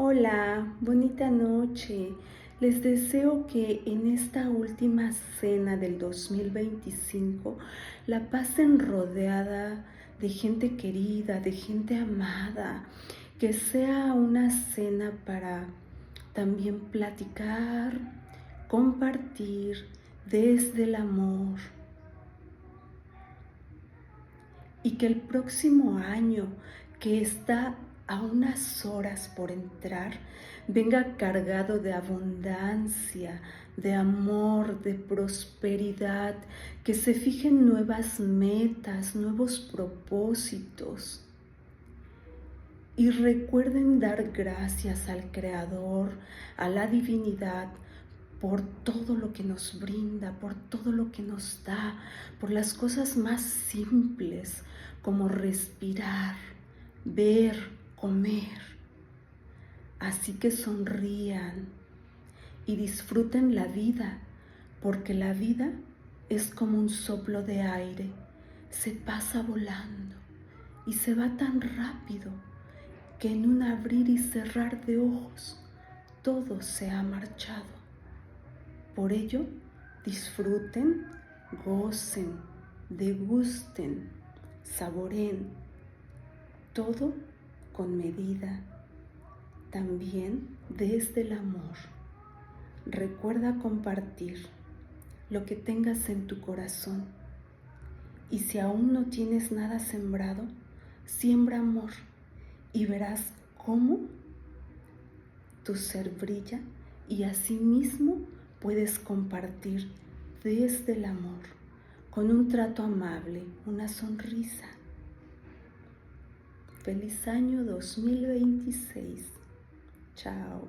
Hola, bonita noche. Les deseo que en esta última cena del 2025 la pasen rodeada de gente querida, de gente amada, que sea una cena para también platicar, compartir desde el amor y que el próximo año, que está a unas horas por entrar, venga cargado de abundancia, de amor, de prosperidad, que se fijen nuevas metas, nuevos propósitos. Y recuerden dar gracias al Creador, a la divinidad, por todo lo que nos brinda, por todo lo que nos da, por las cosas más simples como respirar, ver, comer. Así que sonrían y disfruten la vida, porque la vida es como un soplo de aire, se pasa volando y se va tan rápido que en un abrir y cerrar de ojos todo se ha marchado. Por ello, disfruten, gocen, degusten, saboreen, todo con medida, también desde el amor. Recuerda compartir lo que tengas en tu corazón, y si aún no tienes nada sembrado, siembra amor y verás cómo tu ser brilla y asimismo puedes compartir desde el amor, con un trato amable, una sonrisa. Feliz año 2026. Chao.